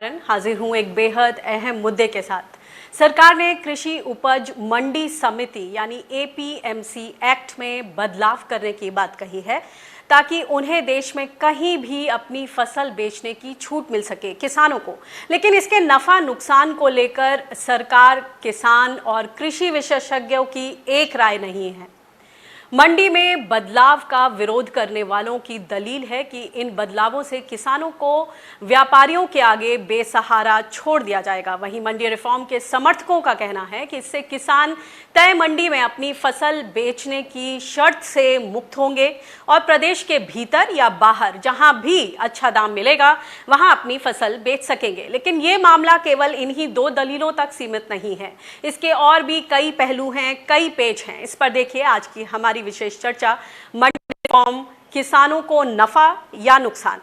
हाजिर हूं एक बेहद अहम मुद्दे के साथ। सरकार ने कृषि उपज मंडी समिति यानी एपीएमसी एक्ट में बदलाव करने की बात कही है ताकि उन्हें देश में कहीं भी अपनी फसल बेचने की छूट मिल सके किसानों को। लेकिन इसके नफा नुकसान को लेकर सरकार, किसान और कृषि विशेषज्ञों की एक राय नहीं है। मंडी में बदलाव का विरोध करने वालों की दलील है कि इन बदलावों से किसानों को व्यापारियों के आगे बेसहारा छोड़ दिया जाएगा। वहीं मंडी रिफॉर्म के समर्थकों का कहना है कि इससे किसान तय मंडी में अपनी फसल बेचने की शर्त से मुक्त होंगे और प्रदेश के भीतर या बाहर जहां भी अच्छा दाम मिलेगा वहां अपनी फसल बेच सकेंगे। लेकिन ये मामला केवल इन्हीं दो दलीलों तक सीमित नहीं है, इसके और भी कई पहलू हैं, कई पेच हैं। इस पर देखिए आज की हमारी विशेष चर्चा, मंडी रिफॉर्म किसानों को नफा या नुकसान।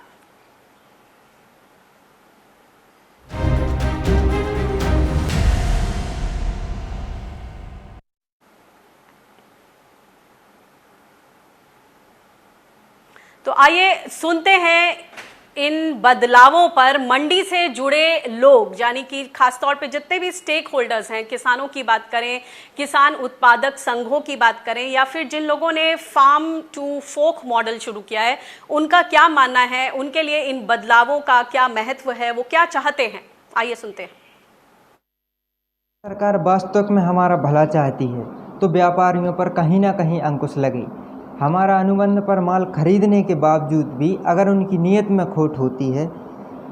तो आइए सुनते हैं इन बदलावों पर मंडी से जुड़े लोग, यानी कि खासतौर पे जितने भी स्टेक होल्डर्स हैं, किसानों की बात करें, किसान उत्पादक संघों की बात करें, या फिर जिन लोगों ने फार्म टू फोक मॉडल शुरू किया है, उनका क्या मानना है, उनके लिए इन बदलावों का क्या महत्व है, वो क्या चाहते हैं। आइए सुनते हैं। सरकार वास्तव में हमारा भला चाहती है तो व्यापारियों पर कहीं ना कहीं अंकुश लगे। हमारा अनुबंध पर माल खरीदने के बावजूद भी अगर उनकी नीयत में खोट होती है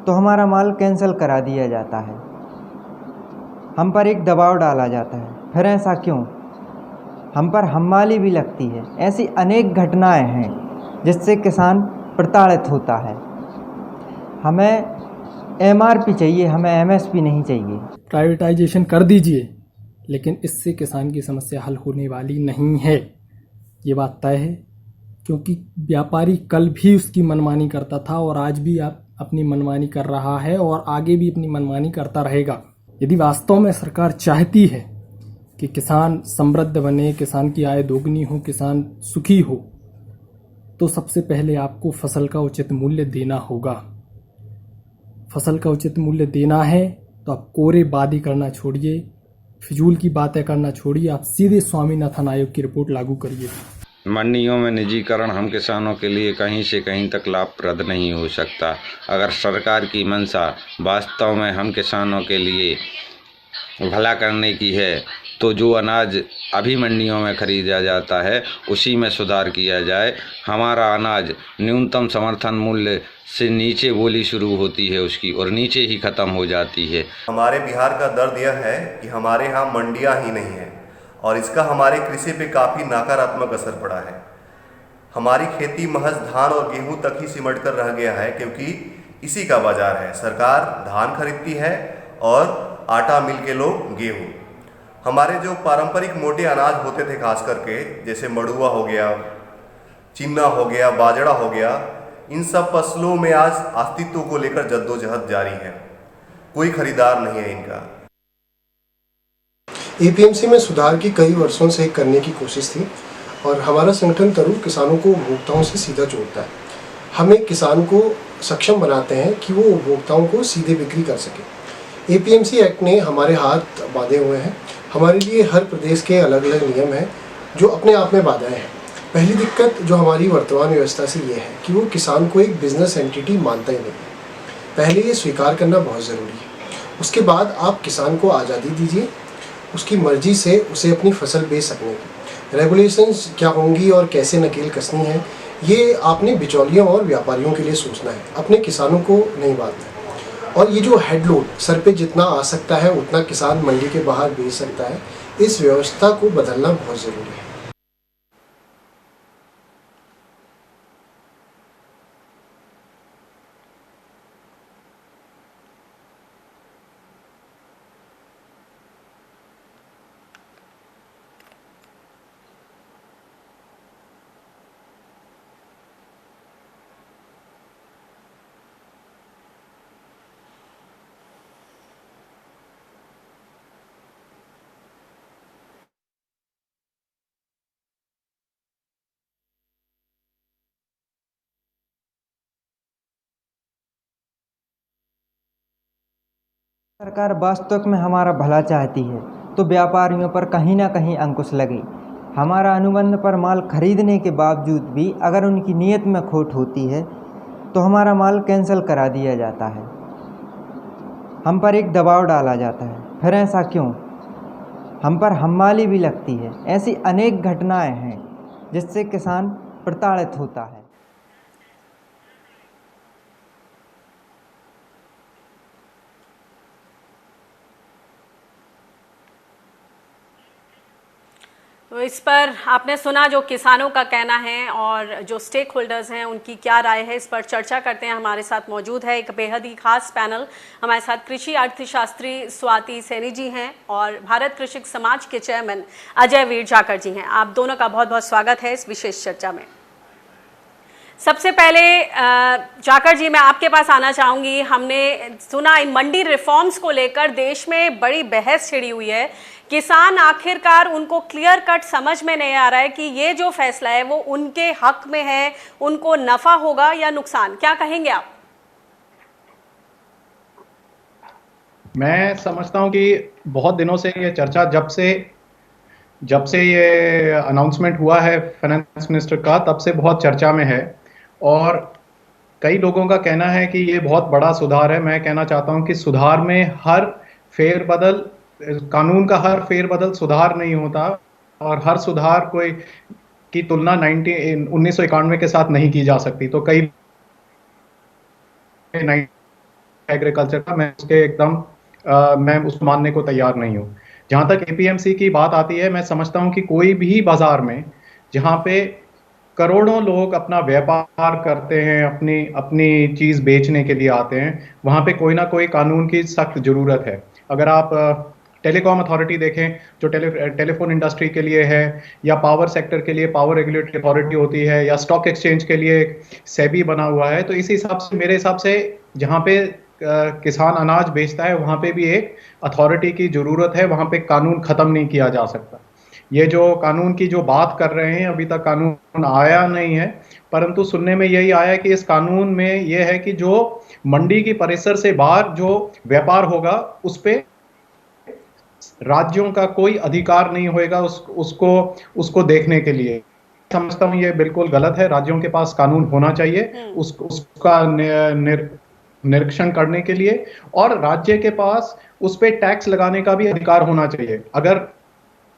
तो हमारा माल कैंसिल करा दिया जाता है। हम पर एक दबाव डाला जाता है। फिर ऐसा क्यों? हम पर हम्माली भी लगती है। ऐसी अनेक घटनाएं हैं जिससे किसान प्रताड़ित होता है। हमें एमआरपी चाहिए, हमें एमएसपी नहीं चाहिए। प्राइवेटाइजेशन कर दीजिए, लेकिन इससे किसान की समस्या हल होने वाली नहीं है, ये बात तय है। क्योंकि व्यापारी कल भी उसकी मनमानी करता था और आज भी आप अपनी मनमानी कर रहा है और आगे भी अपनी मनमानी करता रहेगा। यदि वास्तव में सरकार चाहती है कि किसान समृद्ध बने, किसान की आय दोगुनी हो, किसान सुखी हो, तो सबसे पहले आपको फसल का उचित मूल्य देना होगा। फसल का उचित मूल्य देना है तो आप कोरे वादी करना छोड़िए, फिजूल की बातें करना छोड़िए, आप सीधे स्वामीनाथन आयोग की रिपोर्ट लागू करिए। मंडियों में निजीकरण हम किसानों के लिए कहीं से कहीं तक लाभप्रद नहीं हो सकता। अगर सरकार की मंशा वास्तव में हम किसानों के लिए भला करने की है तो जो अनाज अभी मंडियों में खरीदा जाता है उसी में सुधार किया जाए। हमारा अनाज न्यूनतम समर्थन मूल्य से नीचे बोली शुरू होती है उसकी और नीचे ही ख़त्म हो जाती है। हमारे बिहार का दर्द यह है कि हमारे यहाँ मंडियाँ ही नहीं हैं और इसका हमारे कृषि पे काफ़ी नकारात्मक असर पड़ा है। हमारी खेती महज धान और गेहूं तक ही सिमट कर रह गया है क्योंकि इसी का बाजार है। सरकार धान खरीदती है और आटा मिल के लोग गेहूं। हमारे जो पारंपरिक मोटे अनाज होते थे, खास करके जैसे मड़ुआ हो गया, चिन्ना हो गया, बाजरा हो गया, इन सब फसलों में आज अस्तित्व को लेकर जद्दोजहद जारी है। कोई खरीदार नहीं है इनका। एपीएमसी में सुधार की कई वर्षों से करने की कोशिश थी और हमारा संगठन तरुण किसानों को उपभोक्ताओं से सीधा जोड़ता है। हमें किसान को सक्षम बनाते हैं कि वो उपभोक्ताओं को सीधे बिक्री कर सके। एपीएमसी एक्ट ने हमारे हाथ बांधे हुए हैं। हमारे लिए हर प्रदेश के अलग अलग नियम हैं जो अपने आप में बाधाएं हैं। पहली दिक्कत जो हमारी वर्तमान व्यवस्था से ये है कि वो किसान को एक बिजनेस एंटिटी मानता ही नहीं। पहले ये स्वीकार करना बहुत ज़रूरी है। उसके बाद आप किसान को आज़ादी दीजिए उसकी मर्जी से उसे अपनी फसल बेच सकने की। रेगुलेशंस क्या होंगी और कैसे नकेल कसनी है, ये आपने बिचौलियों और व्यापारियों के लिए सोचना है, अपने किसानों को नहीं बांटना है। और ये जो हेडलोड सर पे जितना आ सकता है उतना किसान मंडी के बाहर बेच सकता है, इस व्यवस्था को बदलना बहुत ज़रूरी है। सरकार वास्तव में हमारा भला चाहती है तो व्यापारियों पर कहीं ना कहीं अंकुश लगे। हमारा अनुबंध पर माल खरीदने के बावजूद भी अगर उनकी नीयत में खोट होती है तो हमारा माल कैंसिल करा दिया जाता है। हम पर एक दबाव डाला जाता है। फिर ऐसा क्यों? हम पर हम्माली भी लगती है। ऐसी अनेक घटनाएं हैं जिससे किसान प्रताड़ित होता है। तो इस पर आपने सुना जो किसानों का कहना है और जो स्टेक होल्डर्स हैं उनकी क्या राय है, इस पर चर्चा करते हैं। हमारे साथ मौजूद है एक बेहद ही खास पैनल। हमारे साथ कृषि अर्थशास्त्री स्वाति सैनी जी हैं और भारत कृषक समाज के चेयरमैन अजय वीर जाकर जी हैं। आप दोनों का बहुत बहुत स्वागत है इस विशेष चर्चा में। सबसे पहले जाकर जी मैं आपके पास आना चाहूंगी। हमने सुना मंडी रिफॉर्म्स को लेकर देश में बड़ी बहस छिड़ी हुई है। किसान आखिरकार उनको क्लियर कट समझ में नहीं आ रहा है कि ये जो फैसला है वो उनके हक में है, उनको नफा होगा या नुकसान, क्या कहेंगे आप? मैं समझता हूं कि बहुत दिनों से ये चर्चा जब से ये अनाउंसमेंट हुआ है फाइनेंस मिनिस्टर का, तब से बहुत चर्चा में है और कई लोगों का कहना है कि ये बहुत बड़ा सुधार है। मैं कहना चाहता हूं कि सुधार में हर फेरबदल, कानून का हर फेरबदल सुधार नहीं होता और हर सुधार कोई की तुलना 1991 के साथ नहीं की जा सकती। तो कई एग्रीकल्चर का मैं उसके एकदम मैं उसको मानने को तैयार नहीं हूँ। जहाँ तक एपीएमसी की बात आती है, मैं समझता हूँ कि कोई भी बाजार में जहाँ पे करोड़ों लोग अपना व्यापार करते हैं, अपनी चीज़ बेचने के लिए आते हैं, वहाँ पे कोई ना कोई कानून की सख्त ज़रूरत है। अगर आप टेलीकॉम अथॉरिटी देखें जो टेलीफोन इंडस्ट्री के लिए है, या पावर सेक्टर के लिए पावर रेगुलेटरी अथॉरिटी होती है, या स्टॉक एक्सचेंज के लिए सेबी बना हुआ है, तो इसी हिसाब से मेरे हिसाब से जहाँ पे किसान अनाज बेचता है वहाँ पे भी एक अथॉरिटी की ज़रूरत है। वहाँ पे कानून ख़त्म नहीं किया जा सकता। ये जो कानून की जो बात कर रहे हैं, अभी तक कानून आया नहीं है, परंतु सुनने में यही आया है कि इस कानून में यह है कि जो मंडी की परिसर से बाहर जो व्यापार होगा उस पे राज्यों का कोई अधिकार नहीं होगा उसको देखने के लिए। समझता हूँ ये बिल्कुल गलत है। राज्यों के पास कानून होना चाहिए उसका निरीक्षण करने के लिए, और राज्य के पास उस पे टैक्स लगाने का भी अधिकार होना चाहिए। अगर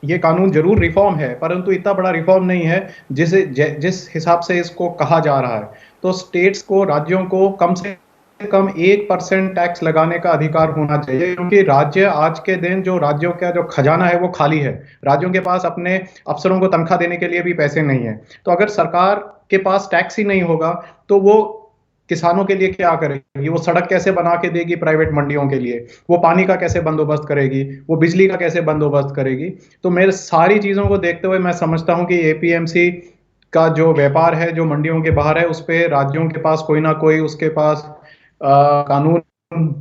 ये कानून जरूर रिफॉर्म है, परंतु इतना बड़ा रिफॉर्म नहीं है जिस हिसाब से इसको कहा जा रहा है। तो स्टेट्स को, राज्यों को कम से कम 1% टैक्स लगाने का अधिकार होना चाहिए, क्योंकि राज्य आज के दिन जो राज्यों का जो खजाना है वो खाली है। राज्यों के पास अपने अफसरों को तनख्वाह देने के लिए भी पैसे नहीं है। तो अगर सरकार के पास टैक्स ही नहीं होगा तो वो किसानों के लिए क्या करेगी? वो सड़क कैसे बना के देगी प्राइवेट मंडियों के लिए? वो पानी का कैसे बंदोबस्त करेगी? वो बिजली का कैसे बंदोबस्त करेगी? तो मेरे सारी चीज़ों को देखते हुए मैं समझता हूँ कि एपीएमसी का जो व्यापार है, जो मंडियों के बाहर है, उस पर राज्यों के पास कोई ना कोई उसके पास कानून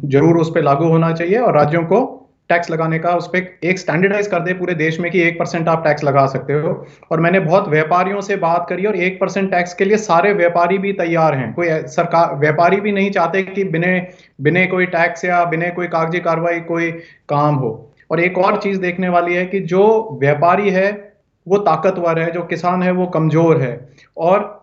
जरूर उस पर लागू होना चाहिए, और राज्यों को टैक्स लगाने का उस पर एक स्टैंडर्डाइज कर दे पूरे देश में कि 1% आप टैक्स लगा सकते हो। और मैंने बहुत व्यापारियों से बात करी और 1% टैक्स के लिए सारे व्यापारी भी तैयार हैं। कोई सरकार व्यापारी भी नहीं चाहते कि बिना कोई टैक्स या बिना कोई कागजी कार्रवाई कोई काम हो। और एक और चीज देखने वाली है कि जो व्यापारी है वो ताकतवर है, जो किसान है वो कमजोर है, और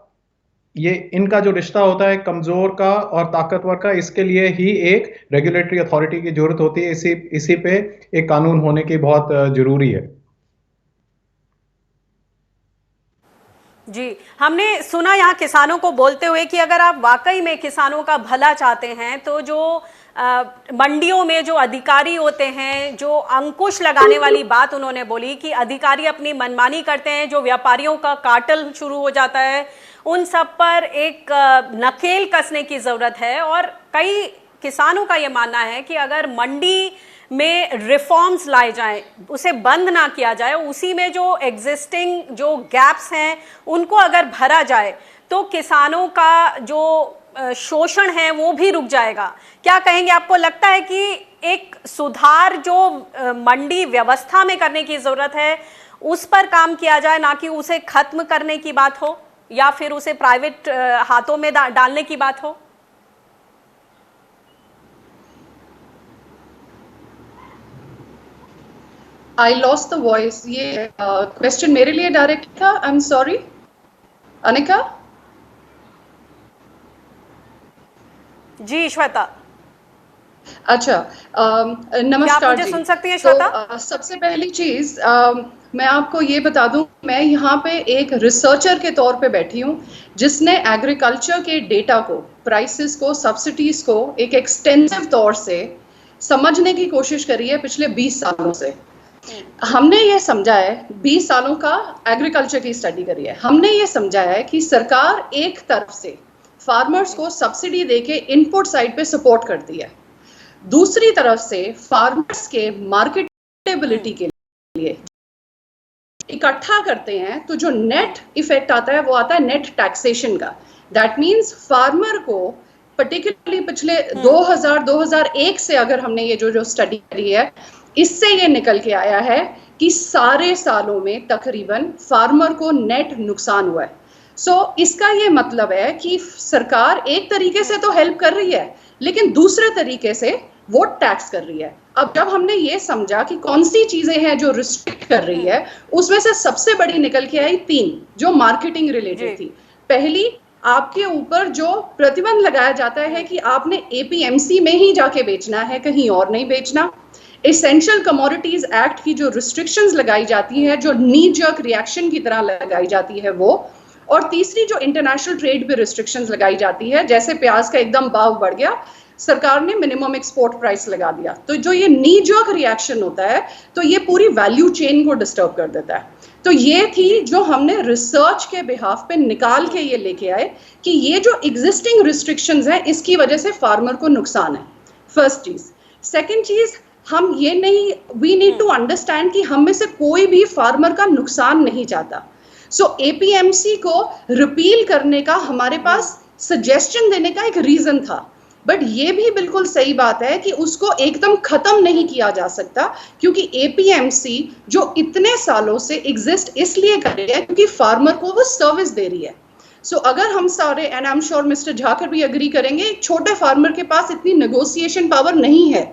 ये इनका जो रिश्ता होता है कमजोर का और ताकतवर का, इसके लिए ही एक रेगुलेटरी अथॉरिटी की जरूरत होती है। इसी पे एक कानून होने की बहुत जरूरी है। जी, हमने सुना यहाँ किसानों को बोलते हुए कि अगर आप वाकई में किसानों का भला चाहते हैं तो जो मंडियों में जो अधिकारी होते हैं, जो अंकुश लगाने वाली बात उन्होंने बोली कि अधिकारी अपनी मनमानी करते हैं, जो व्यापारियों का कार्टेल शुरू हो जाता है, उन सब पर एक नकेल कसने की जरूरत है। और कई किसानों का ये मानना है कि अगर मंडी में रिफॉर्म्स लाए जाएं, उसे बंद ना किया जाए, उसी में जो एग्जिस्टिंग जो गैप्स हैं उनको अगर भरा जाए तो किसानों का जो शोषण है वो भी रुक जाएगा। क्या कहेंगे? आपको लगता है कि एक सुधार जो मंडी व्यवस्था में करने की जरूरत है उस पर काम किया जाए, ना कि उसे खत्म करने की बात हो या फिर उसे प्राइवेट हाथों में डालने की बात हो? I lost the voice. ये क्वेश्चन मेरे लिए डायरेक्ट था, आई एम सॉरी। अनिका जी श्वेता, अच्छा, नमस्कार क्या आप मुझे जी। सुन सकती हैं श्वेता? तो सबसे पहली चीज मैं आपको ये बता दूं, मैं यहाँ पे एक रिसर्चर के तौर पे बैठी हूँ जिसने एग्रीकल्चर के डेटा को, प्राइसेस को, सब्सिडीज को एक एक्सटेंसिव तौर से समझने की कोशिश करी है पिछले 20 सालों से। हमने ये समझा है, 20 सालों का एग्रीकल्चर की स्टडी करी है, हमने ये समझा है कि सरकार एक तरफ से फार्मर्स को सब्सिडी देके इनपुट साइड पे सपोर्ट करती है, दूसरी तरफ से फार्मर्स के मार्केटेबिलिटी के लिए इकट्ठा करते हैं, तो जो नेट इफेक्ट आता है वो आता है नेट टैक्सेशन का। दैट मींस फार्मर को पर्टिकुलरली पिछले 2000-2001 से अगर हमने ये जो स्टडी करी है, इससे ये निकल के आया है कि सारे सालों में तकरीबन फार्मर को नेट नुकसान हुआ है। इसका ये मतलब है कि सरकार एक तरीके से तो हेल्प कर रही है, लेकिन दूसरे तरीके से वो टैक्स कर रही है। अब जब हमने ये समझा कि कौन सी चीजें हैं जो रिस्ट्रिक्ट कर रही है, उसमें से सबसे बड़ी निकल के आई 3 जो मार्केटिंग रिलेटेड थी। पहली, आपके ऊपर जो प्रतिबंध लगाया जाता है कि आपने एपीएमसी में ही जाके बेचना है, कहीं और नहीं बेचना। एसेंशियल कमोडिटीज एक्ट की जो रिस्ट्रिक्शंस लगाई जाती है, जो नी जर्क रिएक्शन की तरह लगाई जाती है वो। और तीसरी जो इंटरनेशनल ट्रेड पे रिस्ट्रिक्शंस लगाई जाती है, जैसे प्याज का एकदम भाव बढ़ गया, सरकार ने मिनिमम एक्सपोर्ट प्राइस लगा दिया। तो जो ये नी जर्क रिएक्शन होता है, तो ये पूरी वैल्यू चेन को डिस्टर्ब कर देता है। तो ये थी जो हमने रिसर्च के बिहाफ पे निकाल के ये लेके आए कि ये जो एग्जिस्टिंग रिस्ट्रिक्शंस हैं, इसकी वजह से फार्मर को नुकसान है। फर्स्ट चीज। सेकंड चीज, हम ये नहीं, वी नीड टू अंडरस्टैंड कि हम में से कोई भी फार्मर का नुकसान नहीं चाहता। एपीएमसी को रिपील करने का हमारे पास सजेशन देने का एक रीजन था, बट ये भी बिल्कुल सही बात है कि उसको एकदम खत्म नहीं किया जा सकता, क्योंकि एपीएमसी जो इतने सालों से एग्जिस्ट इसलिए कर रही है क्योंकि फार्मर को वो सर्विस दे रही है। अगर हम सारे, and I am sure mister Jhakar भी अग्री करेंगे, एक छोटे फार्मर के पास इतनी नेगोशिएशन पावर नहीं है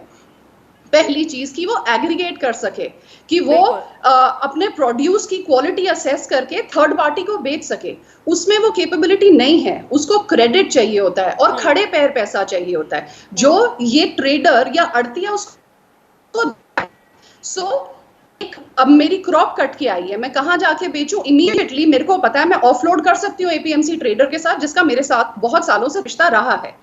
पहली चीज कि वो एग्रीगेट कर सके, कि वो अपने प्रोड्यूस की क्वालिटी असेस करके थर्ड पार्टी को बेच सके, उसमें वो कैपेबिलिटी नहीं है। उसको क्रेडिट चाहिए होता है और खड़े पैर पैसा चाहिए होता है, जो ये ट्रेडर या अड़तिया उसको। अब मेरी क्रॉप कट के आई है, मैं कहाँ जाके बेचूं? इमीडिएटली मेरे को पता है मैं ऑफलोड कर सकती हूँ एपीएमसी ट्रेडर के साथ, जिसका मेरे साथ बहुत सालों से रिश्ता रहा है।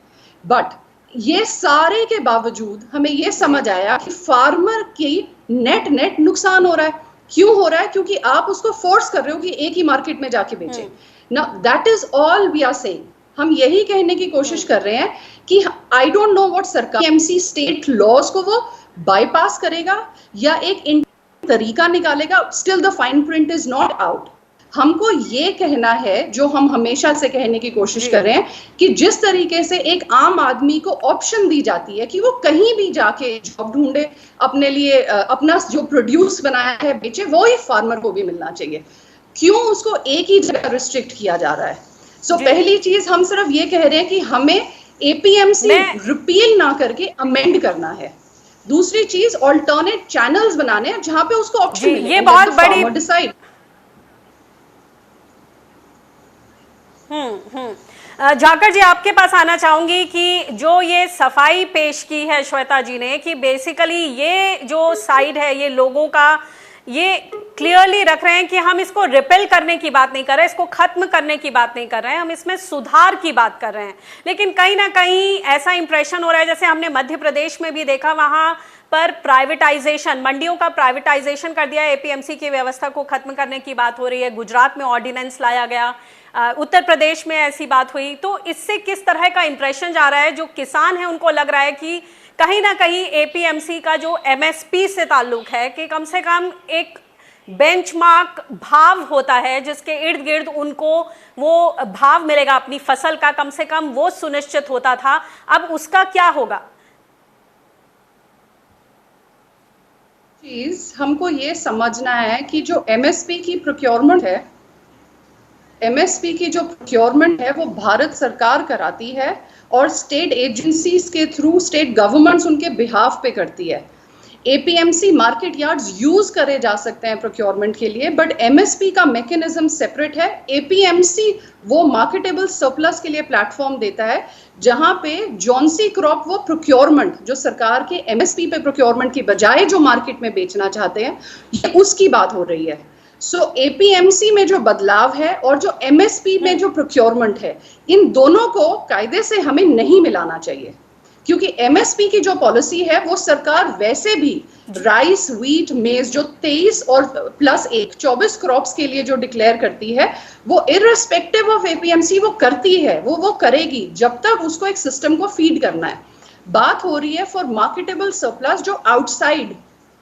बट ये सारे के बावजूद हमें ये समझ आया कि फार्मर की नेट नुकसान हो रहा है। क्यों हो रहा है? क्योंकि आप उसको फोर्स कर रहे हो कि एक ही मार्केट में जाके बेचे। ना, that is all we are saying. हम यही कहने की कोशिश कर रहे हैं कि आई डोंट नो व्हाट सरकार एमसी स्टेट लॉज को वो बाईपास करेगा या एक तरीका निकालेगा। Still the fine print is not out. हमको ये कहना है, जो हम हमेशा से कहने की कोशिश कर रहे हैं, कि जिस तरीके से एक आम आदमी को ऑप्शन दी जाती है कि वो कहीं भी जाके जॉब ढूंढे, अपने लिए अपना जो प्रोड्यूस बनाया है बेचे, वो ही फार्मर को भी मिलना चाहिए। क्यों उसको एक ही जगह रिस्ट्रिक्ट किया जा रहा है? पहली चीज हम सिर्फ ये कह रहे हैं कि हमें एपीएमसी रिपील ना करके अमेंड करना है। दूसरी चीज, ऑल्टरनेट चैनल्स बनाने हैं जहां पे उसको ऑप्शन मिले। ये बहुत बड़ी डिसाइड। झाकर जी, आपके पास आना चाहूंगी कि जो ये सफाई पेश की है श्वेता जी ने, कि बेसिकली ये जो साइड है ये लोगों का, ये क्लियरली रख रहे हैं कि हम इसको रिपेल करने की बात नहीं कर रहे, इसको खत्म करने की बात नहीं कर रहे हैं, हम इसमें सुधार की बात कर रहे हैं। लेकिन कहीं ना कहीं ऐसा इंप्रेशन हो रहा है, जैसे हमने मध्य प्रदेश में भी देखा, वहां पर प्राइवेटाइजेशन, मंडियों का प्राइवेटाइजेशन कर दिया, एपीएमसी की व्यवस्था को खत्म करने की बात हो रही है। गुजरात में ऑर्डिनेंस लाया गया, उत्तर प्रदेश में ऐसी बात हुई। तो इससे किस तरह का इंप्रेशन जा रहा है? जो किसान है उनको लग रहा है कि कहीं ना कहीं एपीएमसी का जो एमएसपी से ताल्लुक है, कि कम से कम एक बेंचमार्क भाव होता है जिसके इर्द गिर्द उनको वो भाव मिलेगा अपनी फसल का, कम से कम वो सुनिश्चित होता था। अब उसका क्या होगा? चीज हमको ये समझना है कि जो एमएसपी की प्रोक्योरमेंट है, एमएसपी की जो प्रोक्योरमेंट है वो भारत सरकार कराती है और स्टेट एजेंसीज के थ्रू स्टेट गवर्नमेंट्स उनके बिहाफ पे करती है। एपीएमसी मार्केट यार्ड्स यूज करे जा सकते हैं प्रोक्योरमेंट के लिए, बट एमएसपी का मैकेनिज्म सेपरेट है। एपीएमसी वो मार्केटेबल सरप्लस के लिए प्लेटफॉर्म देता है जहां पे जॉनसी क्रॉप वो प्रोक्योरमेंट जो सरकार के एमएसपी पे प्रोक्योरमेंट की बजाय जो मार्केट में बेचना चाहते हैं, ये उसकी बात हो रही है। सो एपीएमसी में जो बदलाव है और जो एमएसपी में जो प्रोक्योरमेंट है, इन दोनों को कायदे से हमें नहीं मिलाना चाहिए, क्योंकि एमएसपी की जो पॉलिसी है वो सरकार वैसे भी राइस, व्हीट, मेज जो 23 और +1 24 क्रॉप्स के लिए जो डिक्लेयर करती है, वो इररिस्पेक्टिव ऑफ एपीएमसी वो करती है, वो करेगी जब तक उसको एक सिस्टम को फीड करना है। बात हो रही है फॉर मार्केटेबल सरप्लस जो आउटसाइड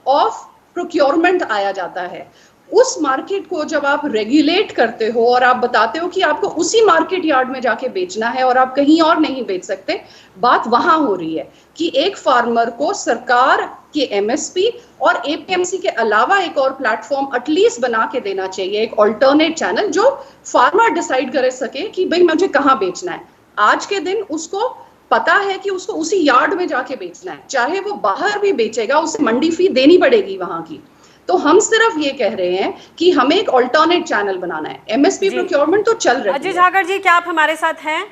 ऑफ प्रोक्योरमेंट आया जाता है। उस मार्केट को जब आप रेगुलेट करते हो और आप बताते हो कि आपको उसी मार्केट यार्ड में जाके बेचना है और आप कहीं और नहीं बेच सकते, बात वहां हो रही है कि एक फार्मर को सरकार के एमएसपी और एपीएमसी के अलावा एक और प्लेटफॉर्म एटलीस्ट बना के देना चाहिए, एक ऑल्टरनेट चैनल जो फार्मर डिसाइड कर सके कि भाई मुझे कहाँ बेचना है। आज के दिन उसको पता है कि उसको उसी यार्ड में जाके बेचना है, चाहे वो बाहर भी बेचेगा उसे मंडी फी देनी पड़ेगी वहां की। तो हम सिर्फ ये कह रहे हैं कि हमें एक ऑल्टरनेट चैनल बनाना है। एमएसपी प्रोक्योरमेंट तो चल रही है। अजय झागर जी, क्या आप हमारे साथ हैं?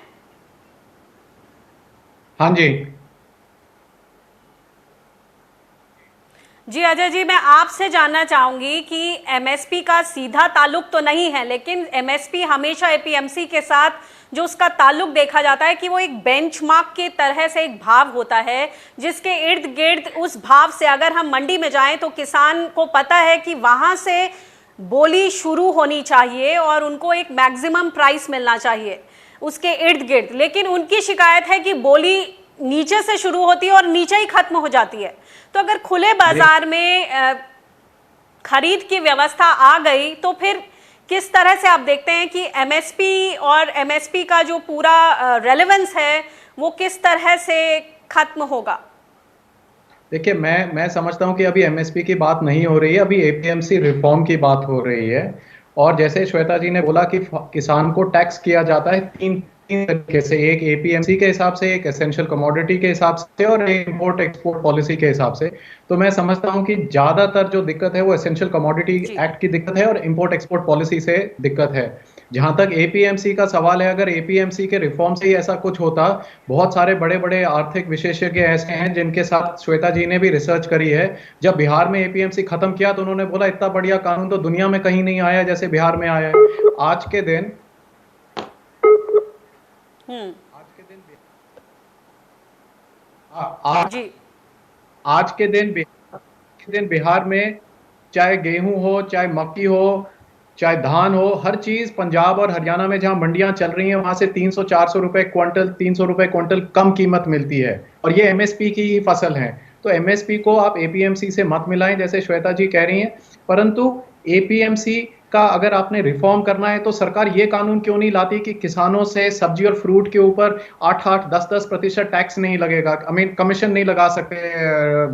हाँ जी जी अजय जी, मैं आपसे जानना चाहूंगी कि एमएसपी का सीधा ताल्लुक तो नहीं है, लेकिन एमएसपी हमेशा एपीएमसी के साथ जो उसका ताल्लुक देखा जाता है कि वो एक बेंचमार्क के तरह से एक भाव होता है, जिसके इर्द गिर्द उस भाव से अगर हम मंडी में जाएं तो किसान को पता है कि वहां से बोली शुरू होनी चाहिए और उनको एक मैक्सिमम प्राइस मिलना चाहिए उसके इर्द गिर्द। लेकिन उनकी शिकायत है कि बोली नीचे से शुरू होती है और नीचे ही खत्म हो जाती है। तो अगर खुले बाजार में खरीद की व्यवस्था आ गई तो फिर किस तरह से आप देखते हैं कि एमएसपी और एमएसपी का जो पूरा रेलेवेंस है वो किस तरह से खत्म होगा? देखिए, मैं समझता हूं कि अभी एमएसपी की बात नहीं हो रही है, अभी एपीएमसी रिफॉर्म की बात हो रही है। और जैसे श्वेता जी ने बोला कि किसान को टैक्स किया जाता है तीन तरीके से, एक एपीएमसी के हिसाब से, एक एसेंशियल कमोडिटी के हिसाब से और एक इंपोर्ट एक्सपोर्ट पॉलिसी के हिसाब से। तो मैं समझता हूं कि ज्यादातर जो दिक्कत है वो एसेंशियल कमोडिटी एक्ट की दिक्कत है और इंपोर्ट एक्सपोर्ट पॉलिसी से दिक्कत है। जहां तक एपीएमसी का सवाल है, अगर एपीएमसी के रिफॉर्म से ही ऐसा कुछ होता, बहुत सारे बड़े बड़े आर्थिक विशेषज्ञ ऐसे हैं जिनके साथ श्वेता जी ने भी रिसर्च करी है। जब बिहार में एपीएमसी खत्म किया तो उन्होंने बोला इतना बढ़िया कानून तो दुनिया में कहीं नहीं आया जैसे बिहार में आया है। आज के दिन बिहार में चाहे गेहूं हो, चाहे मक्की हो, चाहे धान हो, हर चीज पंजाब और हरियाणा में जहां मंडियां चल रही हैं वहां से 300-400 रुपए क्विंटल, 300 रुपए क्विंटल कम कीमत मिलती है और ये एमएसपी की ही फसल है। तो एमएसपी को आप एपीएमसी से मत मिलाएं जैसे श्वेता जी कह रही हैं, परंतु एपीएमसी का अगर आपने रिफॉर्म करना है तो सरकार ये कानून क्यों नहीं लाती कि किसानों से सब्जी और फ्रूट के ऊपर 8-8, 10-10% टैक्स नहीं लगेगा, कमीशन नहीं लगा सकते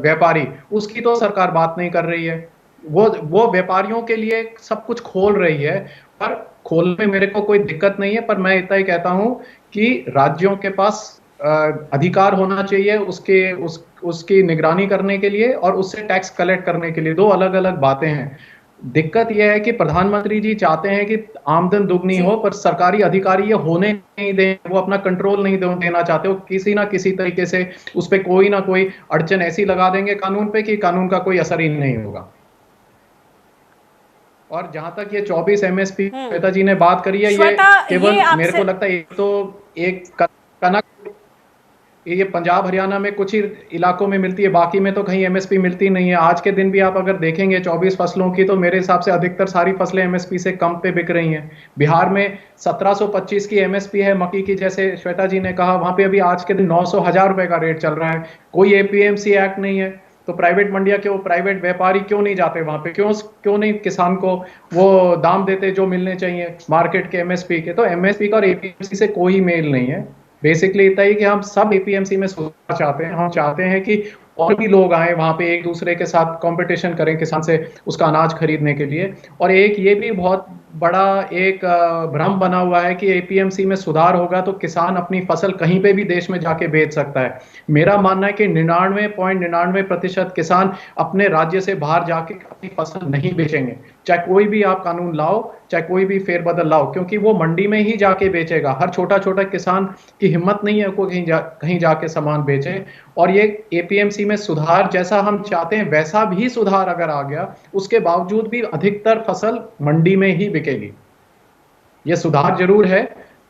व्यापारी। उसकी तो सरकार बात नहीं कर रही है। वो व्यापारियों के लिए सब कुछ खोल रही है, पर खोलने में मेरे को कोई दिक्कत नहीं है, पर मैं इतना ही कहता हूं कि राज्यों के पास अधिकार होना चाहिए उसकी निगरानी करने के लिए और उससे टैक्स कलेक्ट करने के लिए। दो अलग अलग बातें हैं। दिक्कत यह है कि प्रधानमंत्री जी चाहते हैं कि आमदन दुगनी हो, पर सरकारी अधिकारी ये होने नहीं दें, वो अपना कंट्रोल नहीं देना चाहते। वो किसी ना किसी तरीके से उस पर कोई ना कोई अड़चन ऐसी लगा देंगे कानून पे कि कानून का कोई असर ही नहीं होगा। और जहां तक ये 24 एमएसपी श्वेता जी ने बात करी है, ये केवल मेरे को लगता है तो एक कनक ये पंजाब हरियाणा में कुछ ही इलाकों में मिलती है, बाकी में तो कहीं एमएसपी मिलती नहीं है। आज के दिन भी आप अगर देखेंगे 24 फसलों की, तो मेरे हिसाब से अधिकतर सारी फसलें एमएसपी से कम पे बिक रही हैं। बिहार में 1725 की एमएसपी है मक्की की, जैसे श्वेता जी ने कहा, वहां पे अभी आज के दिन 900-1000 रुपए का रेट चल रहा है। कोई एपीएमसी एक्ट नहीं है, तो प्राइवेट मंडियां क्यों, प्राइवेट व्यापारी क्यों नहीं जाते वहां पे, क्यों नहीं किसान को वो दाम देते जो मिलने चाहिए मार्केट के एमएसपी के। तो एमएसपी का और एपीएमसी से कोई मेल नहीं है। बेसिकली इतना ही कि हम सब एपीएमसी में सुधार चाहते हैं। हम चाहते हैं कि और भी लोग आए वहां पे, एक दूसरे के साथ कंपटीशन करें किसान से उसका अनाज खरीदने के लिए। और एक ये भी बहुत बड़ा एक भ्रम बना हुआ है कि एपीएमसी में सुधार होगा तो किसान अपनी फसल कहीं पे भी देश में जाके बेच सकता है। मेरा मानना है कि 99.99% किसान अपने राज्य से बाहर जाके अपनी फसल नहीं बेचेंगे, चाहे कोई भी आप कानून लाओ, चाहे कोई भी फेरबदल लाओ, क्योंकि वो मंडी में ही जाके बेचेगा। हर छोटा छोटा किसान की हिम्मत नहीं है को कहीं जाके सामान बेचे। और ये एपीएमसी में सुधार जैसा हम चाहते हैं वैसा भी सुधार अगर आ गया, उसके बावजूद भी अधिकतर फसल मंडी में ही बिकेगी। ये सुधार जरूर है,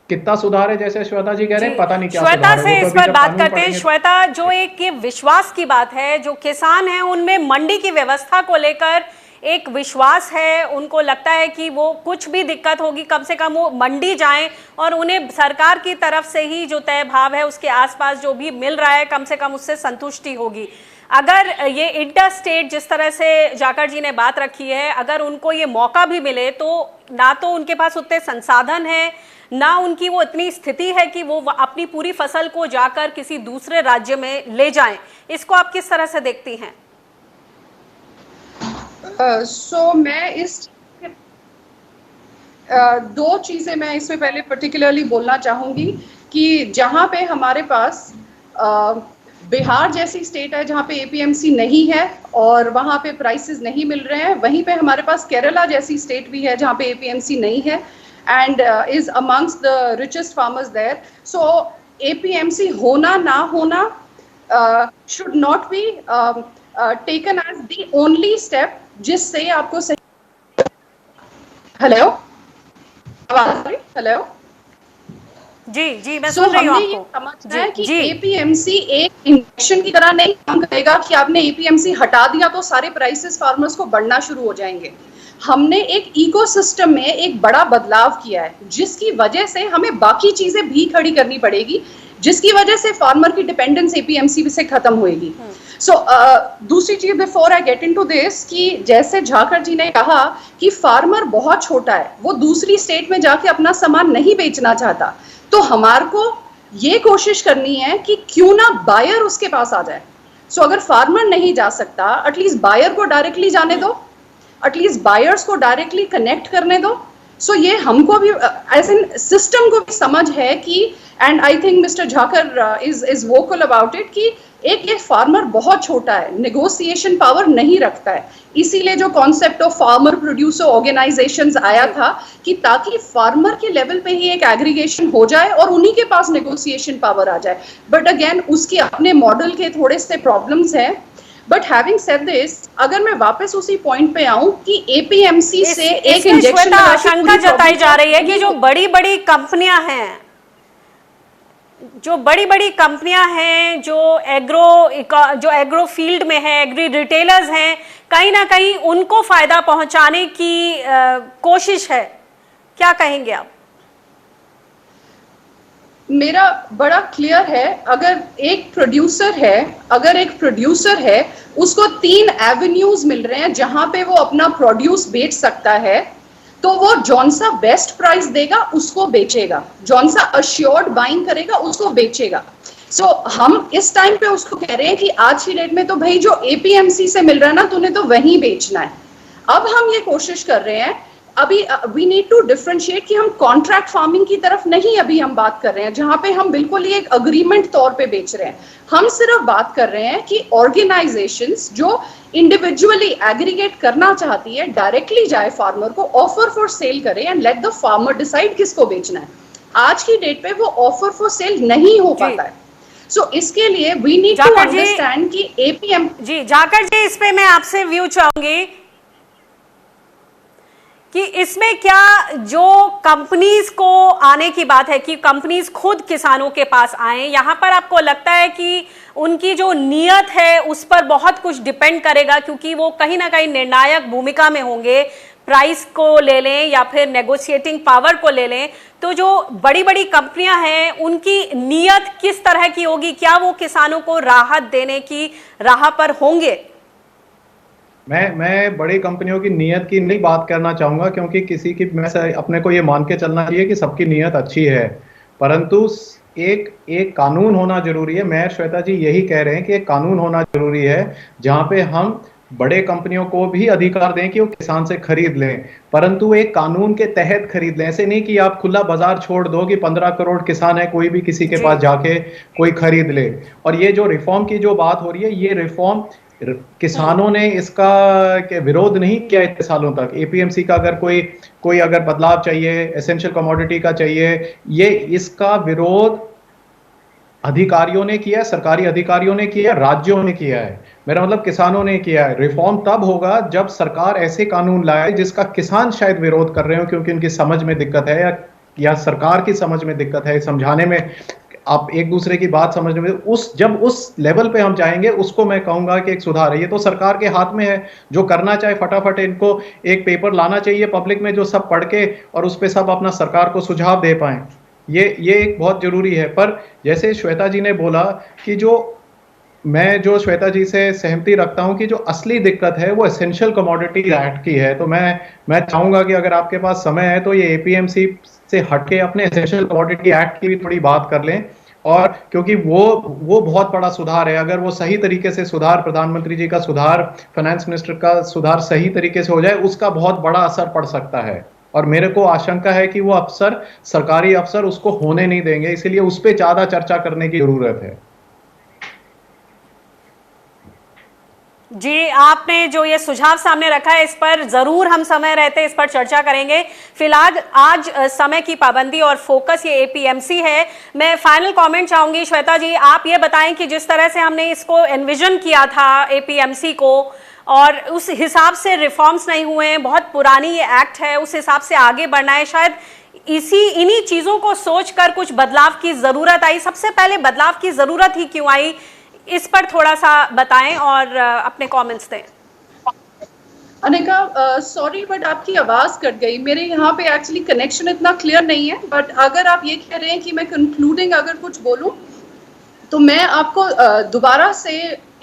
कितना सुधार है जैसे श्वेता जी कह रहे हैं पता नहीं क्या श्वेता सुधार है, से वो तो इस अभी पर जब बात कानून करते हैं। पढ़ेंगे। श्वेता, जो एक ये विश्वास की बात है, जो किसान हैं उनमें मंडी की व्यवस्था को लेकर एक विश्वास है, उनको लगता है कि वो कुछ भी दिक्कत होगी कम से कम वो मंडी जाएं और उन्हें सरकार की तरफ से ही जो तय भाव है उसके आसपास जो भी मिल रहा है कम से कम उससे संतुष्टि होगी। अगर ये इंटर स्टेट जिस तरह से जाखड़ जी ने बात रखी है, अगर उनको ये मौका भी मिले तो ना तो उनके पास उतने संसाधन है, ना उनकी वो इतनी स्थिति है कि वो अपनी पूरी फसल को जाकर किसी दूसरे राज्य में ले जाएं। इसको आप किस तरह से देखती हैं? मैं इस दो चीजें मैं इसमें पहले पर्टिकुलरली बोलना चाहूंगी कि जहां पे हमारे पास बिहार जैसी स्टेट है जहां पे एपीएमसी नहीं है और वहां पे प्राइसेस नहीं मिल रहे हैं, वहीं पे हमारे पास केरला जैसी स्टेट भी है जहां पे एपीएमसी नहीं है and is amongst the richest farmers there. So APMC होना ना होना should not be taken as the only step जिससे आपको सही। हेलो, हेलो जी जी, मैं सुन रही हूँ आपको। हमने समझना है कि एपीएमसी एक इंजेक्शन की तरह नहीं काम करेगा कि आपने एपीएमसी हटा दिया तो सारे प्राइसेस फार्मर्स को बढ़ना शुरू हो जाएंगे। हमने एक इकोसिस्टम में एक बड़ा बदलाव किया है जिसकी वजह से हमें बाकी चीजें भी खड़ी करनी पड़ेगी, जिसकी वजह से फार्मर की डिपेंडेंस एपीएमसी से खत्म होएगी। दूसरी चीज before I get into this कि जैसे जाखड़ जी ने कहा कि फार्मर बहुत छोटा है, वो दूसरी स्टेट में जाके अपना सामान नहीं बेचना चाहता, तो हमारे को ये कोशिश करनी है कि क्यों ना बायर उसके पास आ जाए। अगर फार्मर नहीं जा सकता, एटलीस्ट बायर को डायरेक्टली जाने दो, एटलीस्ट बायर्स को डायरेक्टली कनेक्ट करने दो। ये हमको भी एज एन सिस्टम को भी समझ है कि and I think mister Jhakar is vocal about it कि एक ये फार्मर बहुत छोटा है, नेगोशिएशन पावर नहीं रखता है, इसीलिए जो concept of farmer producer organisations आया था कि ताकि फार्मर के लेवल पे ही एक एग्रीगेशन हो जाए और उन्हीं के पास नेगोशिएशन पावर आ जाए। बट अगेन उसके अपने मॉडल के थोड़े से प्रॉब्लम्स हैं। बट हैविंग सेड दिस, अगर मैं वापस उसी पॉइंट पे आऊं कि एपीएमसी से एक इंजेक्शन आशंका जताई जा रही है कि जो बड़ी बड़ी कंपनियां हैं, जो एग्रो फील्ड में है, एग्री रिटेलर्स हैं, कहीं ना कहीं उनको फायदा पहुंचाने की कोशिश है। क्या कहेंगे आप? मेरा बड़ा क्लियर है, अगर एक प्रोड्यूसर है उसको 3 एवेन्यूज मिल रहे हैं जहां पे वो अपना प्रोड्यूस बेच सकता है, तो वो जौन सा बेस्ट प्राइस देगा उसको बेचेगा, जौन सा अश्योर्ड बाइंग करेगा उसको बेचेगा। हम इस टाइम पे उसको कह रहे हैं कि आज की डेट में तो भाई जो एपीएमसी से मिल रहा है ना, तूने तो वहीं बेचना है। अब हम ये कोशिश कर रहे हैं, अभी वी नीड टू डिफरेंशिएट कि हम कॉन्ट्रैक्ट फार्मिंग की तरफ नहीं अभी हम बात कर रहे हैं जहां पे हम बिल्कुल ही एक अग्रीमेंट तौर पे बेच रहे हैं। हम सिर्फ बात कर रहे हैं कि ऑर्गेनाइजेशंस जो इंडिविजुअली एग्रीगेट करना चाहती है डायरेक्टली जाए फार्मर को, ऑफर फॉर सेल करे and let the farmer decide किसको बेचना है। आज की डेट पे वो ऑफर फॉर सेल नहीं हो पाता है। इसके लिए वी नीड टू अंडरस्टैंड कि एपीएम जी जाखड़ जी, इस पे मैं आपसे व्यू चाहूंगी कि इसमें क्या जो कंपनीज को आने की बात है कि कंपनीज खुद किसानों के पास आए, यहाँ पर आपको लगता है कि उनकी जो नीयत है उस पर बहुत कुछ डिपेंड करेगा, क्योंकि वो कहीं ना कहीं निर्णायक भूमिका में होंगे, प्राइस को ले लें या फिर नेगोशिएटिंग पावर को ले लें। तो जो बड़ी बड़ी कंपनियां हैं उनकी नीयत किस तरह की होगी? क्या वो किसानों को राहत देने की राह पर होंगे? मैं बड़ी कंपनियों की नीयत की नहीं बात करना चाहूंगा, क्योंकि किसी की मैं अपने को ये मान के चलना चाहिए कि सबकी नीयत अच्छी है, परंतु एक कानून होना जरूरी है। मैं श्वेता जी यही कह रहे हैं कि एक कानून होना जरूरी है जहां पे हम बड़े कंपनियों को भी अधिकार दें कि वो किसान से खरीद लें, परंतु एक कानून के तहत खरीद लें। ऐसे नहीं कि आप खुला बाजार छोड़ दो कि 15 करोड़ किसान है, कोई भी किसी के पास जाके कोई खरीद ले। और ये जो रिफॉर्म की जो बात हो रही है, ये रिफॉर्म किसानों ने इसका के विरोध नहीं किया इतने सालों तक। एपीएमसी का अगर कोई अगर बदलाव चाहिए, एसेंशियल कमोडिटी का चाहिए, ये इसका विरोध अधिकारियों ने किया है, सरकारी अधिकारियों ने किया है, राज्यों ने किया है। मेरा मतलब किसानों ने किया है। रिफॉर्म तब होगा जब सरकार ऐसे कानून लाए जिसका किसान शायद विरोध कर रहे हो क्योंकि उनकी समझ में दिक्कत है या सरकार की समझ में दिक्कत है, समझाने में, आप एक दूसरे की बात समझने में, जब उस लेवल पे हम जाएंगे उसको मैं कहूंगा कि एक सुधार है। ये तो सरकार के हाथ में है, जो करना चाहे फटाफट इनको एक पेपर लाना चाहिए पब्लिक में जो सब पढ़ के और उस पे सब अपना सरकार को सुझाव दे पाए। ये एक बहुत जरूरी है। पर जैसे श्वेता जी ने बोला कि मैं जो श्वेता जी से सहमति रखता हूं कि जो असली दिक्कत है वो एसेंशियल कमोडिटी एक्ट की है। तो मैं चाहूंगा कि अगर आपके पास समय है तो ये एपीएमसी से हटके अपने एसेंशियल कमोडिटी एक्ट की भी थोड़ी बात कर लें, और क्योंकि वो बहुत बड़ा सुधार है। अगर वो सही तरीके से सुधार, प्रधानमंत्री जी का सुधार, फाइनेंस मिनिस्टर का सुधार सही तरीके से हो जाए, उसका बहुत बड़ा असर पड़ सकता है। और मेरे को आशंका है कि वो अफसर, सरकारी अफसर उसको होने नहीं देंगे, इसलिए उस पर ज्यादा चर्चा करने की जरूरत है। जी, आपने जो ये सुझाव सामने रखा है इस पर जरूर हम समय रहते इस पर चर्चा करेंगे। फिलहाल आज समय की पाबंदी और फोकस ये एपीएमसी है। मैं फाइनल कमेंट चाहूंगी श्वेता जी, आप ये बताएं कि जिस तरह से हमने इसको एनविजन किया था एपीएमसी को, और उस हिसाब से रिफॉर्म्स नहीं हुए हैं, बहुत पुरानी ये एक्ट है, उस हिसाब से आगे बढ़ना है, शायद इन्हीं चीजों को सोचकर कुछ बदलाव की जरूरत आई। सबसे पहले बदलाव की जरूरत ही क्यों आई, इस पर थोड़ा सा बताएं और अपने कमेंट्स दें। अनिका, सॉरी बट आपकी आवाज कट गई। मेरे यहाँ पे एक्चुअली कनेक्शन इतना क्लियर नहीं है, बट अगर आप ये कह रहे हैं कि मैं कंक्लूडिंग अगर कुछ बोलूं तो मैं आपको दोबारा से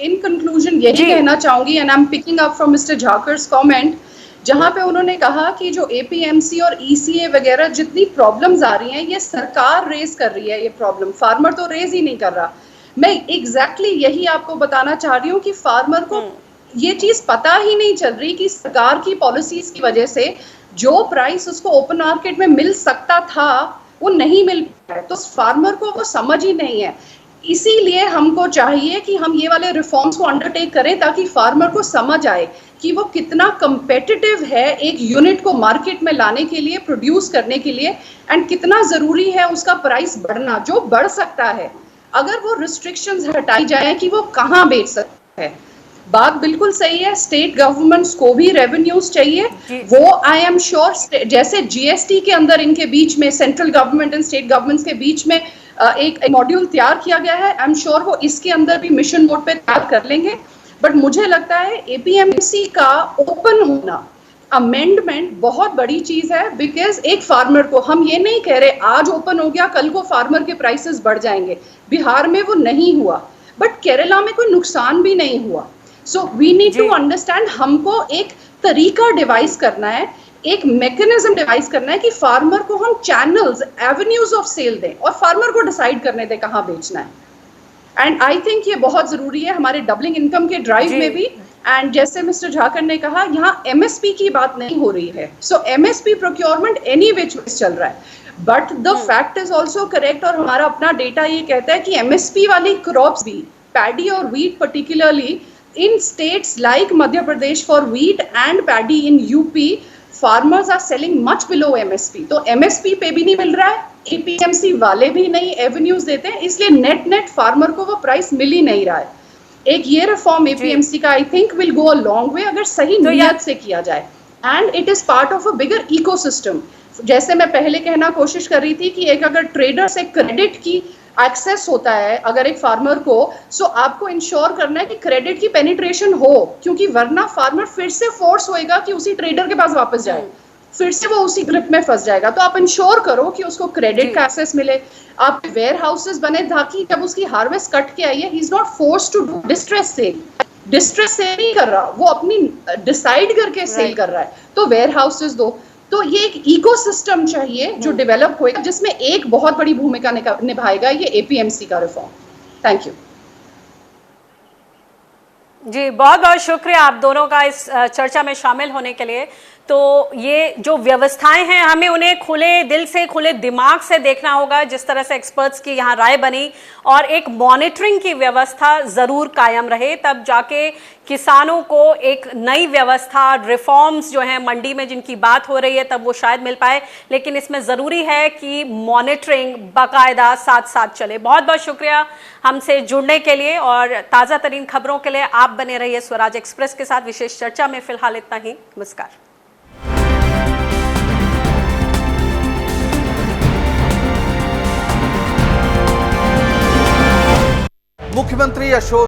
इन कंक्लूजन यही कहना चाहूंगी, and I am picking up from mister Jhakar's comment, जहां पे उन्होंने कहा कि जो एपीएमसी और ईसीए वगैरह जितनी प्रॉब्लम्स आ रही हैं ये सरकार रेज कर रही है, ये प्रॉब्लम फार्मर तो रेज ही नहीं कर रहा। मैं एग्जैक्टली यही आपको बताना चाह रही हूँ कि फार्मर को ये चीज पता ही नहीं चल रही कि सरकार की पॉलिसीज की वजह से जो प्राइस उसको ओपन मार्केट में मिल सकता था वो नहीं मिल पा रहा है, तो फार्मर को वो समझ ही नहीं है। इसीलिए हमको चाहिए कि हम ये वाले रिफॉर्म्स को अंडरटेक करें ताकि फार्मर को समझ आए कि वो कितना कंपेटिटिव है एक यूनिट को मार्केट में लाने के लिए, प्रोड्यूस करने के लिए, एंड कितना जरूरी है उसका प्राइस बढ़ना, जो बढ़ सकता है अगर वो रिस्ट्रिक्शंस हटाई जाए कि वो कहाँ बेच सकता है। बात बिल्कुल सही है, स्टेट गवर्नमेंट्स को भी रेवेन्यूज चाहिए। वो आई एम श्योर जैसे जीएसटी के अंदर इनके बीच में central government and state governments के बीच में एक मॉड्यूल तैयार किया गया है, आई एम श्योर वो इसके अंदर भी मिशन मोड पे तैयार कर लेंगे। बट मुझे लगता है एपीएमसी का ओपन होना, अमेंडमेंट बहुत बड़ी चीज है, बिकॉज एक फार्मर को, हम ये नहीं कह रहे आज ओपन हो गया कल को फार्मर के प्राइसेस बढ़ जाएंगे, बिहार में वो नहीं हुआ, बट केरला में कोई नुकसान भी नहीं हुआ। So we need to understand, हमको एक तरीका डिवाइस करना है, एक मैकेनिज्म डिवाइस करना है कि फार्मर को हम चैनल्स, एवेन्यूज ऑफ सेल दें और फार्मर को डिसाइड करने दें कहाँ बेचना है। एंड आई थिंक ये बहुत जरूरी है हमारे डबलिंग इनकम के ड्राइव में भी। एंड जैसे मिस्टर झाकर ने कहा, यहाँ एमएसपी की बात नहीं हो रही है, सो एमएसपी प्रोक्योरमेंट एनी विच चल रहा है, but the fact is also correct, और हमारा अपना डेटा ये कहता है कि एमएसपी वाली क्रॉप्स भी, पैडी और wheat particularly in states like Madhya Pradesh for wheat and paddy in UP, farmers are selling much below MSP. तो MSP पे भी नहीं मिल रहा है, APMC वाले भी नहीं एवेन्यूज देते हैं, इसलिए नेट फार्मर को वो प्राइस मिल ही नहीं रहा है। एक ये रिफॉर्म APMC का I think will go a long way अगर सही नियत से किया जाए, and it is part of a bigger ecosystem. जैसे मैं पहले कहना कोशिश कर रही थी कि एक अगर ट्रेडर से क्रेडिट की एक्सेस होता है अगर एक फार्मर को, सो आपको इंश्योर करना है कि क्रेडिट की पेनिट्रेशन हो, क्योंकि वरना फार्मर फिर से फोर्स होएगा कि उसी ट्रेडर के पास वापस जाए, फिर से वो उसी ग्रिप में फंस जाएगा। तो आप इंश्योर करो कि उसको क्रेडिट का एक्सेस मिले। आप वेयर हाउसेस बने ताकि जब उसकी हार्वेस्ट कट के आई है, he is not force to do distress sale. Distress sale नहीं कर रहा, वो अपनी डिसाइड करके सेल कर रहा है, तो वेयर हाउसेस दो। तो ये एक इकोसिस्टम चाहिए जो डेवलप होएगा, जिसमें एक बहुत बड़ी भूमिका निभाएगा ये एपीएमसी का रिफॉर्म। थैंक यू जी, बहुत बहुत शुक्रिया आप दोनों का इस चर्चा में शामिल होने के लिए। तो ये जो व्यवस्थाएं हैं हमें उन्हें खुले दिल से, खुले दिमाग से देखना होगा, जिस तरह से एक्सपर्ट्स की यहाँ राय बनी, और एक मॉनिटरिंग की व्यवस्था जरूर कायम रहे, तब जाके किसानों को एक नई व्यवस्था, रिफॉर्म्स जो हैं मंडी में जिनकी बात हो रही है, तब वो शायद मिल पाए। लेकिन इसमें जरूरी है कि मॉनिटरिंग बाकायदा साथ साथ चले। बहुत बहुत शुक्रिया हमसे जुड़ने के लिए, और ताज़ा तरीन खबरों के लिए आप बने रहिए स्वराज एक्सप्रेस के साथ। विशेष चर्चा में फिलहाल इतना ही। नमस्कार। मुख्यमंत्री अशोक